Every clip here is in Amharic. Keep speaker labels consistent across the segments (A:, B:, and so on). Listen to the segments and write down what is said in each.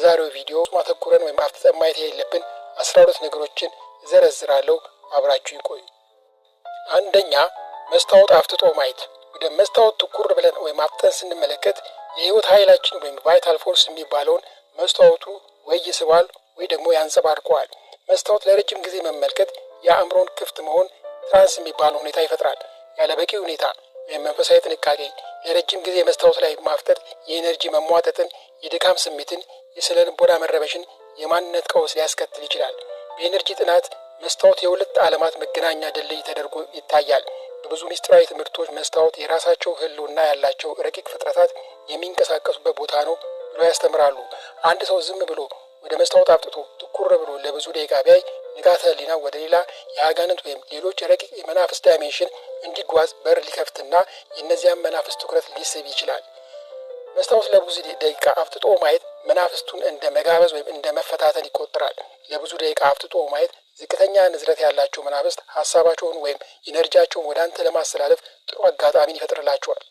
A: በዛሬው ቪዲዮ ማተኩረን ወይም አፍጥጠን ማየት የሌለብን 12 ነገሮችን ዘረዝራለሁ። አብራችሁ ይቆዩ። አንደኛ፣ መስታወት አፍጥጦ ማየት። ወደ መስታወት ትኩር ብለን ወይም አፍጥጠን ስንመለከት የህይወት ኃይላችን ወይም ቫይታል ፎርስ የሚባለውን መስታወቱ ወይ ይስባል ወይ ደግሞ ያንጸባርቀዋል። መስታወት ለረጅም ጊዜ መመልከት የአእምሮን ክፍት መሆን ትራንስ የሚባለው ሁኔታ ይፈጥራል። ያለ በቂ ሁኔታ ወይም መንፈሳዊ ጥንቃቄ ለረጅም ጊዜ መስታወት ላይ ማፍጠጥ የኤነርጂ መሟጠጥን፣ የድካም ስሜትን፣ የስነ ልቦና መረበሽን፣ የማንነት ቀውስ ሊያስከትል ይችላል። በኤነርጂ ጥናት መስታወት የሁለት ዓለማት መገናኛ ድልድይ ተደርጎ ይታያል። በብዙ ምስጢራዊ ትምህርቶች መስታወት የራሳቸው ህልውና ያላቸው ረቂቅ ፍጥረታት የሚንቀሳቀሱበት ቦታ ነው ብሎ ያስተምራሉ። አንድ ሰው ዝም ብሎ ወደ መስታወት አፍጥቶ ትኩር ብሎ ለብዙ ደቂቃ ቢያይ ንቃተ ህሊና ወደ ሌላ የአጋንንት ወይም ሌሎች ረቂቅ የመናፍስት ዳይሜንሽን እንዲጓዝ በር ሊከፍትና የእነዚያን መናፍስት ትኩረት ሊስብ ይችላል። መስታወት ለብዙ ደቂቃ አፍጥጦ ማየት መናፍስቱን እንደ መጋበዝ ወይም እንደ መፈታተን ይቆጠራል። ለብዙ ደቂቃ አፍጥጦ ማየት ዝቅተኛ ንዝረት ያላቸው መናፍስት ሀሳባቸውን ወይም ኢነርጂያቸውን ወደ አንተ ለማስተላለፍ ጥሩ አጋጣሚን ይፈጥርላቸዋል።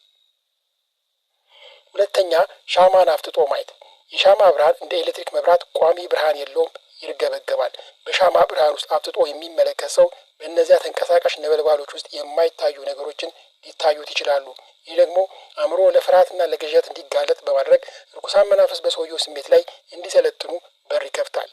A: ሁለተኛ፣ ሻማን አፍጥጦ ማየት። የሻማ ብርሃን እንደ ኤሌክትሪክ መብራት ቋሚ ብርሃን የለውም፣ ይርገበገባል። በሻማ ብርሃን ውስጥ አፍጥጦ የሚመለከት ሰው በእነዚያ ተንቀሳቃሽ ነበልባሎች ውስጥ የማይታዩ ነገሮችን ሊታዩት ይችላሉ። ይህ ደግሞ አእምሮ ለፍርሃትና ለግዠት እንዲጋለጥ በማድረግ ርኩሳን መናፍስት በሰውየው ስሜት ላይ እንዲሰለጥኑ በር ይከፍታል።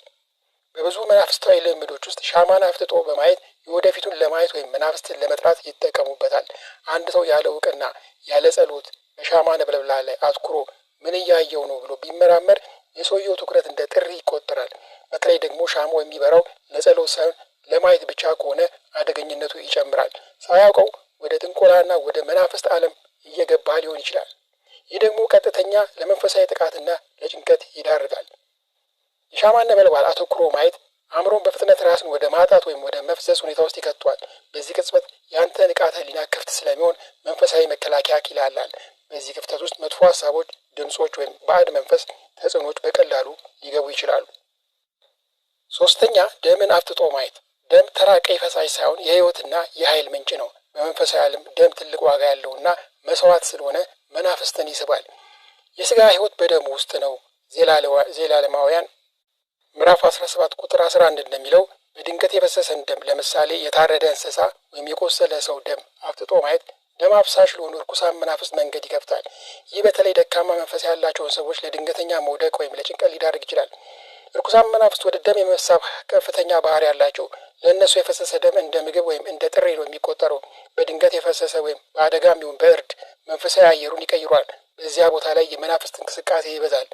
A: በብዙ መናፍስታዊ ልምዶች ውስጥ ሻማን አፍጥጦ በማየት የወደፊቱን ለማየት ወይም መናፍስትን ለመጥራት ይጠቀሙበታል። አንድ ሰው ያለ እውቅና ያለ ጸሎት በሻማ ነበልባል ላይ አትኩሮ ምን እያየው ነው ብሎ ቢመራመር የሰውየው ትኩረት እንደ ጥሪ ይቆጠራል። በተለይ ደግሞ ሻማው የሚበራው ለጸሎት ሳይሆን ለማየት ብቻ ከሆነ አደገኝነቱ ይጨምራል። ሳያውቀው ወደ ጥንቆላና ወደ መናፍስት ዓለም እየገባ ሊሆን ይችላል። ይህ ደግሞ ቀጥተኛ ለመንፈሳዊ ጥቃትና ለጭንቀት ይዳርጋል። የሻማን ነበልባል አተኩሮ ማየት አእምሮን በፍጥነት ራስን ወደ ማጣት ወይም ወደ መፍዘዝ ሁኔታ ውስጥ ይከቷል። በዚህ ቅጽበት ያንተ ንቃተ ህሊና ክፍት ስለሚሆን መንፈሳዊ መከላከያ ይላላል። በዚህ ክፍተት ውስጥ መጥፎ ሀሳቦች፣ ድምጾች ወይም ባዕድ መንፈስ ተጽዕኖች በቀላሉ ሊገቡ ይችላሉ። ሶስተኛ፣ ደምን አፍጥጦ ማየት። ደም ተራ ቀይ ፈሳሽ ሳይሆን የህይወትና የኃይል ምንጭ ነው። በመንፈሳዊ ዓለም ደም ትልቅ ዋጋ ያለውና መስዋዕት ስለሆነ መናፍስትን ይስባል። የስጋ ህይወት በደሙ ውስጥ ነው። ዘሌዋውያን ምዕራፍ 17 ቁጥር 11 እንደሚለው በድንገት የፈሰሰን ደም፣ ለምሳሌ የታረደ እንስሳ ወይም የቆሰለ ሰው ደም አፍጥጦ ማየት ደም አፍሳሽ ለሆኑ እርኩሳን መናፍስት መንገድ ይከፍታል። ይህ በተለይ ደካማ መንፈስ ያላቸውን ሰዎች ለድንገተኛ መውደቅ ወይም ለጭንቀት ሊዳርግ ይችላል። እርኩሳን መናፍስት ወደ ደም የመሳብ ከፍተኛ ባህሪ ያላቸው። ለእነሱ የፈሰሰ ደም እንደ ምግብ ወይም እንደ ጥሪ ነው የሚቆጠረው። በድንገት የፈሰሰ ወይም በአደጋም ይሁን በእርድ መንፈሳዊ አየሩን ይቀይሯል። በዚያ ቦታ ላይ የመናፍስት እንቅስቃሴ ይበዛል።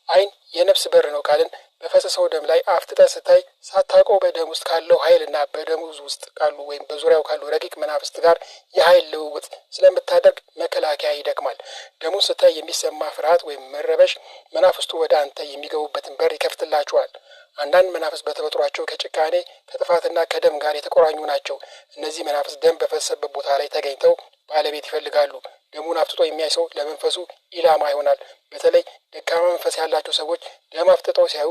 A: ዓይን የነፍስ በር ነው ካልን በፈሰሰው ደም ላይ አፍጥጠህ ስታይ ሳታውቀው በደም ውስጥ ካለው ኃይልና በደሙ ውስጥ ካሉ ወይም በዙሪያው ካሉ ረቂቅ መናፍስት ጋር የኃይል ልውውጥ ስለምታደርግ መከላከያ ይደክማል። ደሙን ስታይ የሚሰማ ፍርሃት ወይም መረበሽ መናፍስቱ ወደ አንተ የሚገቡበትን በር ይከፍትላቸዋል። አንዳንድ መናፍስት በተፈጥሯቸው ከጭካኔ ከጥፋትና ከደም ጋር የተቆራኙ ናቸው። እነዚህ መናፍስት ደም በፈሰሰበት ቦታ ላይ ተገኝተው ባለቤት ይፈልጋሉ። ደሙን አፍጥጦ የሚያይ ሰው ለመንፈሱ ኢላማ ይሆናል። በተለይ ደካማ መንፈስ ያላቸው ሰዎች ደም አፍጥጠው ሲያዩ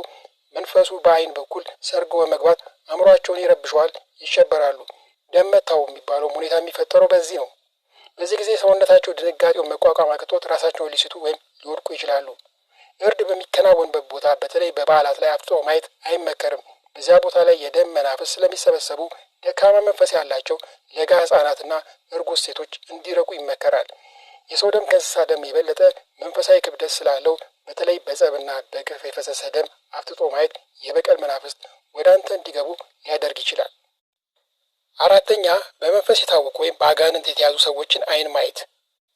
A: መንፈሱ በዓይን በኩል ሰርጎ በመግባት አእምሯቸውን ይረብሸዋል፣ ይሸበራሉ። ደም መታው የሚባለው ሁኔታ የሚፈጠረው በዚህ ነው። በዚህ ጊዜ ሰውነታቸው ድንጋጤውን መቋቋም አቅቶት ራሳቸውን ሊስቱ ወይም ሊወድቁ ይችላሉ። እርድ በሚከናወንበት ቦታ በተለይ በበዓላት ላይ አፍጥጦ ማየት አይመከርም። በዚያ ቦታ ላይ የደም መናፍስት ስለሚሰበሰቡ ደካማ መንፈስ ያላቸው ለጋ ህጻናትና እርጉዝ ሴቶች እንዲረቁ ይመከራል። የሰው ደም ከእንስሳ ደም የበለጠ መንፈሳዊ ክብደት ስላለው በተለይ በጸብና በግፍ የፈሰሰ ደም አፍጥጦ ማየት የበቀል መናፍስት ወደ አንተ እንዲገቡ ሊያደርግ ይችላል። አራተኛ፣ በመንፈስ የታወቁ ወይም በአጋንንት የተያዙ ሰዎችን ዓይን ማየት።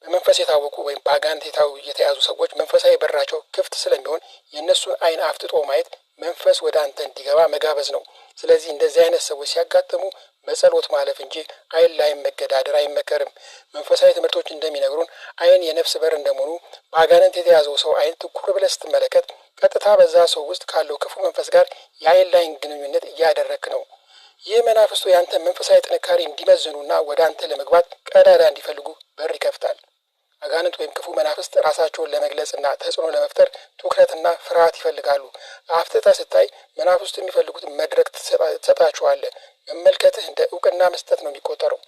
A: በመንፈስ የታወቁ ወይም በአጋንንት የተያዙ ሰዎች መንፈሳዊ በራቸው ክፍት ስለሚሆን የእነሱን ዓይን አፍጥጦ ማየት መንፈስ ወደ አንተ እንዲገባ መጋበዝ ነው። ስለዚህ እንደዚህ አይነት ሰዎች ሲያጋጥሙ በጸሎት ማለፍ እንጂ ዓይን ላይ መገዳደር አይመከርም። መንፈሳዊ ትምህርቶች እንደሚነግሩን ዓይን የነፍስ በር እንደመሆኑ በአጋንንት የተያዘው ሰው ዓይን ትኩር ብለህ ስትመለከት ቀጥታ በዛ ሰው ውስጥ ካለው ክፉ መንፈስ ጋር የዓይን ላይን ግንኙነት እያደረክ ነው። ይህ መናፍስቱ የአንተ መንፈሳዊ ጥንካሬ እንዲመዝኑና ወደ አንተ ለመግባት ቀዳዳ እንዲፈልጉ በር ይከፍታል። አጋንንት ወይም ክፉ መናፍስት ራሳቸውን ለመግለጽና ተጽዕኖ ለመፍጠር ትኩረትና ፍርሃት ይፈልጋሉ። አፍጥጠህ ስታይ መናፍስቱ የሚፈልጉትን መድረክ ትሰጣቸዋለህ። መመልከትህ እንደ እውቅና መስጠት ነው የሚቆጠረው።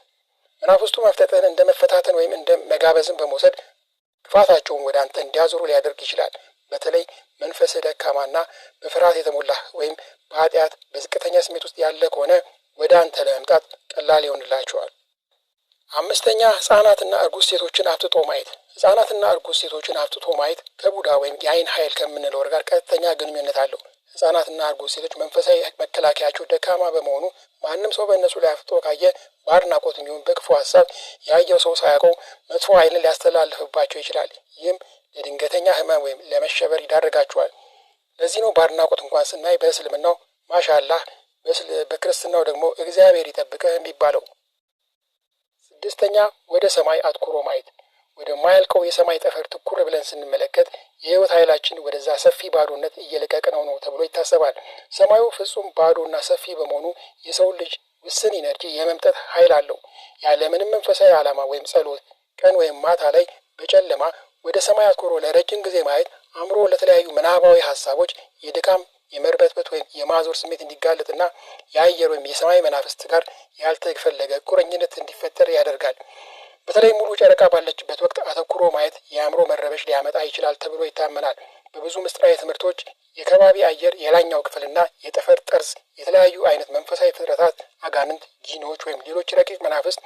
A: መናፍስቱ መፍጠጥህን እንደ መፈታተን ወይም እንደ መጋበዝን በመውሰድ ክፋታቸውን ወደ አንተ እንዲያዞሩ ሊያደርግ ይችላል። በተለይ መንፈስህ ደካማና በፍርሃት የተሞላህ ወይም በኃጢአት በዝቅተኛ ስሜት ውስጥ ያለ ከሆነ ወደ አንተ ለመምጣት ቀላል ይሆንላቸዋል። አምስተኛ ህፃናትና እርጉዝ ሴቶችን አፍጥጦ ማየት። ህፃናትና እርጉዝ ሴቶችን አፍጥጦ ማየት ከቡዳ ወይም የአይን ኃይል ከምንለው ጋር ቀጥተኛ ግንኙነት አለው። ህፃናትና እርጉዝ ሴቶች መንፈሳዊ መከላከያቸው ደካማ በመሆኑ ማንም ሰው በእነሱ ላይ አፍጥጦ ካየ በአድናቆት የሚሆን በክፉ ሀሳብ ያየው ሰው ሳያውቀው መጥፎ ኃይልን ሊያስተላልፍባቸው ይችላል። ይህም ለድንገተኛ ህመም ወይም ለመሸበር ይዳርጋቸዋል። ለዚህ ነው በአድናቆት እንኳን ስናይ በእስልምናው ማሻአላህ፣ በክርስትናው ደግሞ እግዚአብሔር ይጠብቅህ የሚባለው። ስድስተኛ ወደ ሰማይ አትኩሮ ማየት። ወደ ማያልቀው የሰማይ ጠፈር ትኩር ብለን ስንመለከት የህይወት ኃይላችን ወደዛ ሰፊ ባዶነት እየለቀቅነው ነው ተብሎ ይታሰባል። ሰማዩ ፍጹም ባዶና ሰፊ በመሆኑ የሰው ልጅ ውስን ኢነርጂ የመምጠት ኃይል አለው። ያለምንም መንፈሳዊ ዓላማ ወይም ጸሎት ቀን ወይም ማታ ላይ በጨለማ ወደ ሰማይ አትኩሮ ለረጅም ጊዜ ማየት አእምሮ ለተለያዩ ምናባዊ ሀሳቦች የድካም የመርበትበት ወይም የማዞር ስሜት እንዲጋለጥና የአየር ወይም የሰማይ መናፍስት ጋር ያልተፈለገ ቁርኝነት እንዲፈጠር ያደርጋል። በተለይ ሙሉ ጨረቃ ባለችበት ወቅት አተኩሮ ማየት የአእምሮ መረበሽ ሊያመጣ ይችላል ተብሎ ይታመናል። በብዙ ምስጢራዊ ትምህርቶች የከባቢ አየር የላይኛው ክፍልና የጠፈር ጠርዝ የተለያዩ አይነት መንፈሳዊ ፍጥረታት፣ አጋንንት፣ ጂኖች ወይም ሌሎች ረቂቅ መናፍስት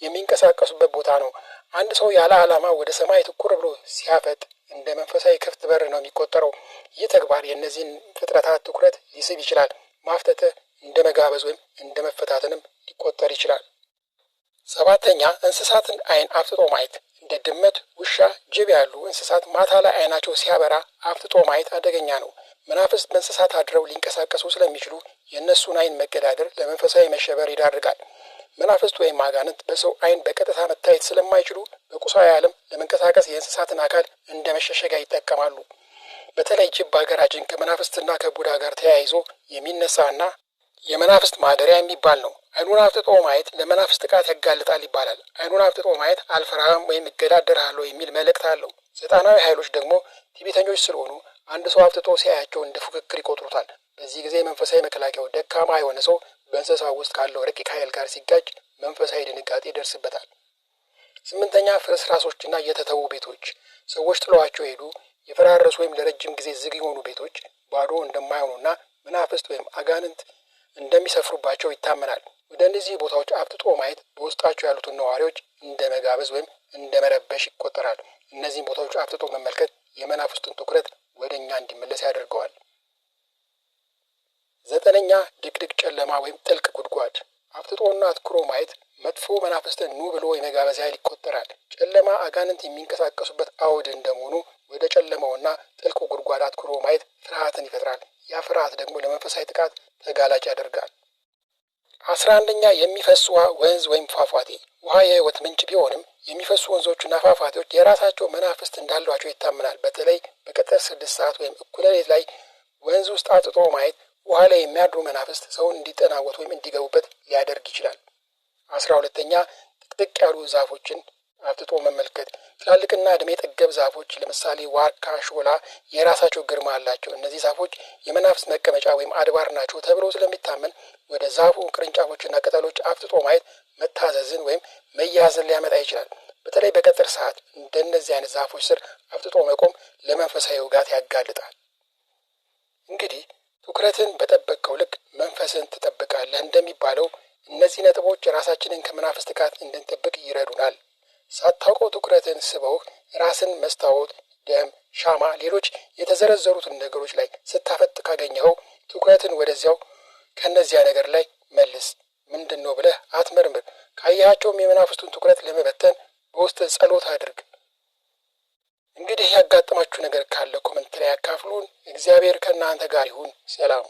A: የሚንቀሳቀሱበት ቦታ ነው። አንድ ሰው ያለ ዓላማ ወደ ሰማይ ትኩር ብሎ ሲያፈጥ እንደ መንፈሳዊ ክፍት በር ነው የሚቆጠረው። ይህ ተግባር የእነዚህን ፍጥረታት ትኩረት ሊስብ ይችላል። ማፍጠጥህ እንደ መጋበዝ ወይም እንደ መፈታተንም ሊቆጠር ይችላል። ሰባተኛ እንስሳትን አይን አፍጥጦ ማየት። እንደ ድመት፣ ውሻ፣ ጅብ ያሉ እንስሳት ማታ ላይ አይናቸው ሲያበራ አፍጥጦ ማየት አደገኛ ነው። መናፍስት በእንስሳት አድረው ሊንቀሳቀሱ ስለሚችሉ የእነሱን አይን መገዳደር ለመንፈሳዊ መሸበር ይዳርጋል። መናፍስት ወይም አጋንንት በሰው አይን በቀጥታ መታየት ስለማይችሉ በቁሳዊ ዓለም ለመንቀሳቀስ የእንስሳትን አካል እንደ መሸሸጊያ ይጠቀማሉ። በተለይ ጅብ በሀገራችን ከመናፍስትና ከቡዳ ጋር ተያይዞ የሚነሳና የመናፍስት ማደሪያ የሚባል ነው። አይኑን አፍጥጦ ማየት ለመናፍስት ጥቃት ያጋልጣል ይባላል። አይኑን አፍጥጦ ማየት አልፈራህም ወይም እገዳደርሃለሁ የሚል መልእክት አለው። ሰይጣናዊ ኃይሎች ደግሞ ትዕቢተኞች ስለሆኑ አንድ ሰው አፍጥጦ ሲያያቸው እንደ ፉክክር ይቆጥሩታል። በዚህ ጊዜ መንፈሳዊ መከላከያው ደካማ የሆነ ሰው በእንስሳው ውስጥ ካለው ረቂቅ ኃይል ጋር ሲጋጭ መንፈሳዊ ድንጋጤ ይደርስበታል። ስምንተኛ ፍርስራሾችና የተተዉ ቤቶች። ሰዎች ጥለዋቸው ሄዱ የፈራረሱ ወይም ለረጅም ጊዜ ዝግ የሆኑ ቤቶች ባዶ እንደማይሆኑና መናፍስት ወይም አጋንንት እንደሚሰፍሩባቸው ይታመናል። ወደ እነዚህ ቦታዎች አፍጥጦ ማየት በውስጣቸው ያሉትን ነዋሪዎች እንደ መጋበዝ ወይም እንደ መረበሽ ይቆጠራል። እነዚህን ቦታዎች አፍጥጦ መመልከት የመናፍስቱን ትኩረት ወደ እኛ እንዲመለስ ያደርገዋል። ዘጠነኛ ድቅድቅ ጨለማ ወይም ጥልቅ ጉድጓድ። አፍጥጦና አትኩሮ ማየት መጥፎ መናፍስትን ኑ ብሎ የመጋበዝ ኃይል ይቆጠራል። ጨለማ አጋንንት የሚንቀሳቀሱበት አውድ እንደመሆኑ ወደ ጨለማውና ጥልቁ ጉድጓድ አትኩሮ ማየት ፍርሃትን ይፈጥራል። ያ ፍርሃት ደግሞ ለመንፈሳዊ ጥቃት ተጋላጭ ያደርጋል። 11ኛ የሚፈስ ውሃ፣ ወንዝ ወይም ፏፏቴ። ውሃ የህይወት ምንጭ ቢሆንም የሚፈሱ ወንዞችና ፏፏቴዎች የራሳቸው መናፍስት እንዳሏቸው ይታመናል። በተለይ በቀትር 6 ሰዓት ወይም እኩለ ሌሊት ላይ ወንዝ ውስጥ አጥጦ ማየት ውሃ ላይ የሚያድሩ መናፍስት ሰውን እንዲጠናወት ወይም እንዲገቡበት ሊያደርግ ይችላል። 12ኛ ጥቅጥቅ ያሉ ዛፎችን አፍጥጦ መመልከት። ትላልቅና እድሜ ጠገብ ዛፎች ለምሳሌ ዋርካ፣ ሾላ የራሳቸው ግርማ አላቸው። እነዚህ ዛፎች የመናፍስት መቀመጫ ወይም አድባር ናቸው ተብሎ ስለሚታመን ወደ ዛፉ ቅርንጫፎችና ቅጠሎች አፍጥጦ ማየት መታዘዝን ወይም መያዝን ሊያመጣ ይችላል። በተለይ በቀትር ሰዓት እንደነዚህ አይነት ዛፎች ስር አፍጥጦ መቆም ለመንፈሳዊ ውጋት ያጋልጣል። እንግዲህ ትኩረትን በጠበቀው ልክ መንፈስን ትጠብቃለህ እንደሚባለው እነዚህ ነጥቦች ራሳችንን ከመናፍስት ጥቃት እንድንጠብቅ ይረዱናል። ሳታውቀው ትኩረትን ስበው ራስን መስታወት፣ ደም፣ ሻማ፣ ሌሎች የተዘረዘሩትን ነገሮች ላይ ስታፈጥ ካገኘኸው ትኩረትን ወደዚያው ከነዚያ ነገር ላይ መልስ። ምንድን ነው ብለህ አትመርምር። ካያቸውም የመናፍስቱን ትኩረት ለመበተን በውስጥ ጸሎት አድርግ። እንግዲህ ያጋጠማችሁ ነገር ካለ ኮመንት ላይ ያካፍሉን። እግዚአብሔር ከእናንተ ጋር ይሁን። ሰላም።